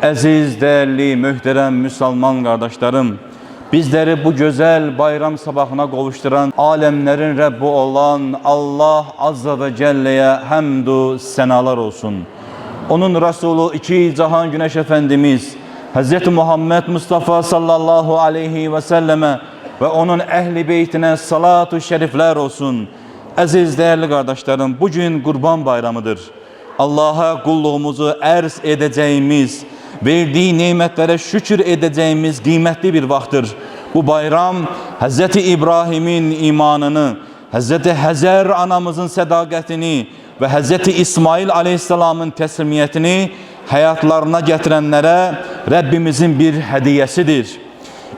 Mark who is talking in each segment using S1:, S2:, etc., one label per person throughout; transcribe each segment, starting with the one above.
S1: Əziz, değerli, mühterem Müslüman kardeşlerim, bizleri bu güzel bayram sabahına kavuşturan, alemlerin Rabbi olan Allah Azze ve Celle'ye hamdü senalar olsun. Onun Resulü iki Cihan Güneş Efendimiz Hz. Muhammed Mustafa sallallahu aleyhi ve selleme ve onun ehli beytine salatu şerifler olsun. Aziz değerli kardeşlerim, bugün Kurban Bayramıdır. Allah'a kulluğumuzu erz edeceğimiz, verdiği nimetlere şükür edeceğimiz kıymetli bir vakttir. Bu bayram Hz. İbrahim'in imanını, Hz. Hazer anamızın sadakatini ve Hz. İsmail aleyhisselamın teslimiyetini hayatlarına getirenlere Rabbimizin bir hediyesidir.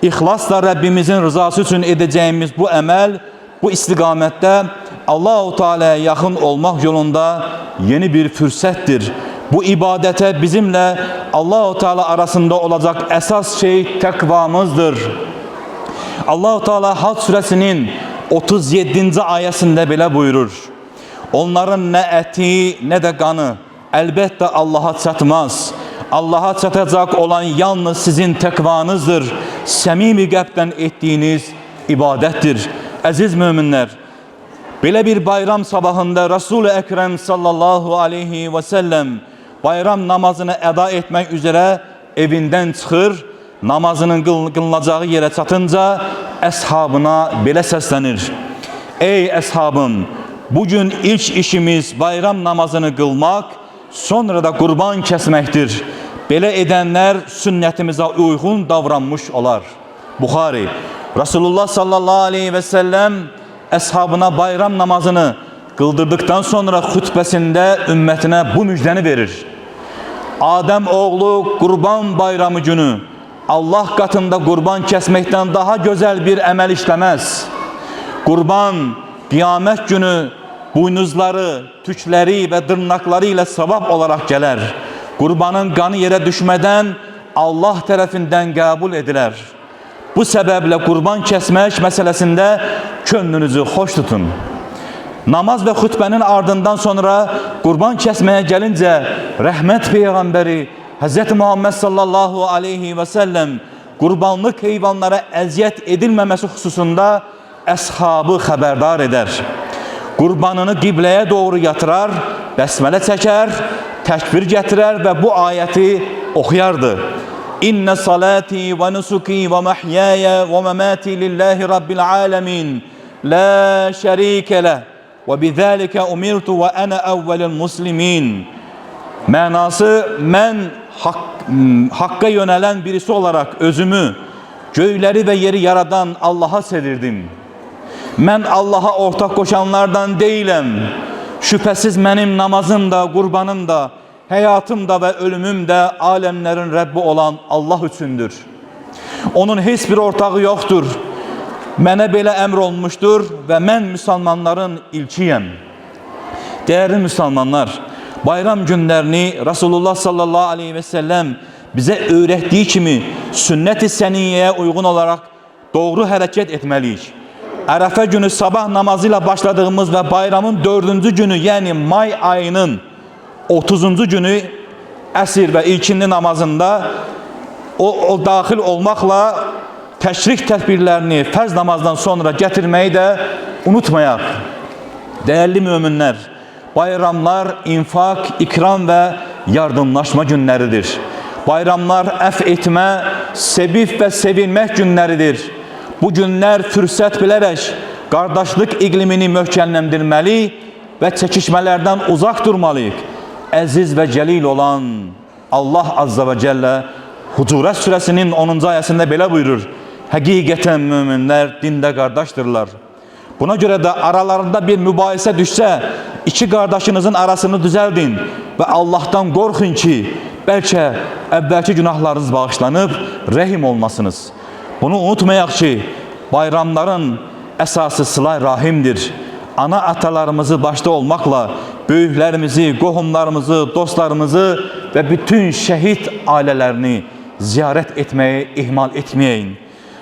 S1: İhlasla Rabbimizin rızası için edeceğimiz bu emel, bu istikamette Allah-u Teala'ya yakın olmak yolunda yeni bir fırsattir. Bu ibadete bizimle Allah-u Teala arasında olacak esas şey takvamızdır. Allah-u Teala Hac suresinin 37. ayetinde bile buyurur: onların ne eti ne de kanı elbette Allah'a çatmaz. Allah'a çatacak olan yalnız sizin takvanızdır. Semimi kalpten ettiğiniz ibadettir. Aziz müminler, böyle bir bayram sabahında Resul-i Ekrem sallallahu aleyhi ve sellem bayram namazını eda etmek üzere evinden çıkır, namazının kılınacağı yere çatınca eshabına böyle seslenir: ey eshabım, bugün ilk işimiz bayram namazını kılmak, sonra da kurban kesmektir. Böyle edenler sünnetimize uygun davranmış olar. Bukhari. Resulullah sallallahu aleyhi ve sellem eshabına bayram namazını kıldırdıktan sonra hutbesinde ümmetine bu müjdeni verir: Adem oğlu kurban bayramı günü Allah katında kurban kesmekten daha güzel bir emel işlemez. Kurban kıyamet günü boynuzları, tükleri ve tırnaklarıyla sevap olarak gelir. Kurbanın kanı yere düşmeden Allah tarafından kabul edilir. Bu sebeple kurban kesmek meselesinde gönlünüzü hoş tutun. Namaz ve hutbenin ardından sonra kurban kesmeye gelince rahmet peygamberi Hz. Muhammed sallallahu aleyhi ve sellem kurbanlık hayvanlara eziyet edilmemesi hususunda eshabı haberdar eder. Kurbanını kıbleye doğru yatırar, besmele çeker, tekbir getirer ve bu ayeti okuyardı: İnne salati ve nusuki ve mahyaya ve memati lillahi rabbil alemin la şerike leh ve bizalike umirtu ve ana evvelul muslimin. Manası, ben hakka yönelen birisi olarak özümü, göğleri ve yeri yaradan Allah'a sevirdim. Ben Allah'a ortak koşanlardan değilim. Şüphesiz benim namazım da, kurbanım da, hayatım da ve ölümüm de alemlerin Rabbi olan Allah üçündür. Onun hiçbir ortağı yoktur. Mənə belə emr olmuştur ve ben Müslümanların ilkiyim. Değerli Müslümanlar, bayram günlerini Resulullah sallallahu aleyhi ve sellem bize öğrettiği kimi sünnet-i seniyyeye uygun olarak doğru hareket etmeliyiz. Arefe günü sabah namazıyla başladığımız ve bayramın 4. günü yani May ayının 30. günü əsr ve ilkindi namazında o dahil olmakla təşrik tədbirlərini fərz namazdan sonra getirmeyi de unutmayaq. Değerli müminler, bayramlar infak, ikram ve yardımlaşma günleridir. Bayramlar əf etme, sevip ve sevilmek günleridir. Bu günler fürsət bilərək kardeşlik iklimini möhkəmləndirməli ve çekişmelerden uzak durmalıyıq. Aziz ve celil olan Allah Azze ve Celle Hucurat suresinin 10. ayetinde belə buyurur: Hakikaten müminler dinde kardeştirler. Buna göre de aralarında bir mübahisə düşse iki kardeşinizin arasını düzeldin ve Allah'tan korkun ki belki evvelki günahlarınız bağışlanıp rehim olmasınız. Bunu unutmayaq ki bayramların esası sıla rahimdir. Ana atalarımızı başta olmakla büyüklerimizi, qohumlarımızı, dostlarımızı ve bütün şehit ailelerini ziyaret etmeyi ihmal etmeyin.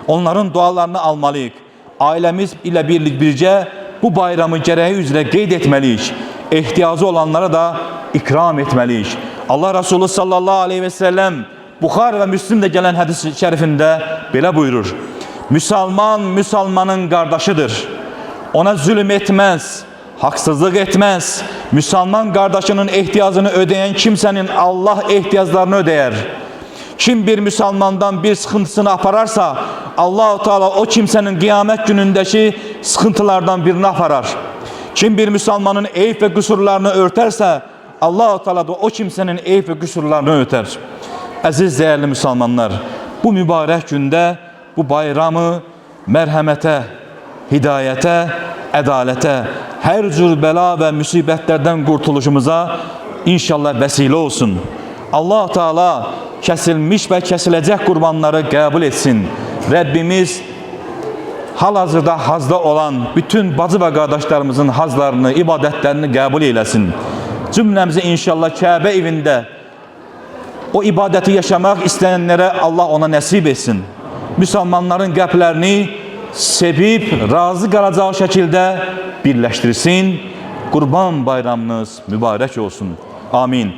S1: Onların dualarını almalıyıq. Ailemiz ile birlikte bu bayramı gereği üzere qeyd etmeliyiz. İhtiyacı olanlara da ikram etmeliyiz. Allah Resulü sallallahu aleyhi ve sellem Buxar və Müslimdə gələn hədis-i şərifində belə buyurur: Müsəlman müsəlmanın qardaşıdır. Ona zülm etməz, haqsızlıq etməz. Müsəlman qardaşının ehtiyacını ödəyən kimsənin Allah ehtiyaclarını ödəyər. Kim bir müsəlmandan bir sıxıntısını apararsa, Allah-u Teala o kimsənin qiyamət günündəki sıxıntılardan birini aparar. Kim bir müsəlmanın eyib və qüsurlarını örtərsə, Allah-u Teala da o kimsənin eyib və qüsurlarını örtər. Əziz dəyərli müsəlmanlar, bu mübarək gündə bu bayramı mərhəmətə, hidayətə, ədalətə, hər cür bəla və müsibətlərdən qurtuluşumuza inşallah vəsilə olsun. Allah Teala kəsilmiş və kəsiləcək qurbanları qəbul etsin. Rəbbimiz hal-hazırda hazda olan bütün bacı və qardaşlarımızın hazlarını, ibadətlərini qəbul eyləsin. Cümləmizi inşallah Kəbə evində o ibadəti yaşamaq istəyənlərə Allah ona nəsib etsin. Müsəlmanların qəlblərini sevib, razı qalacaq şəkildə birləşdirsin. Qurban bayramınız mübarək olsun. Amin.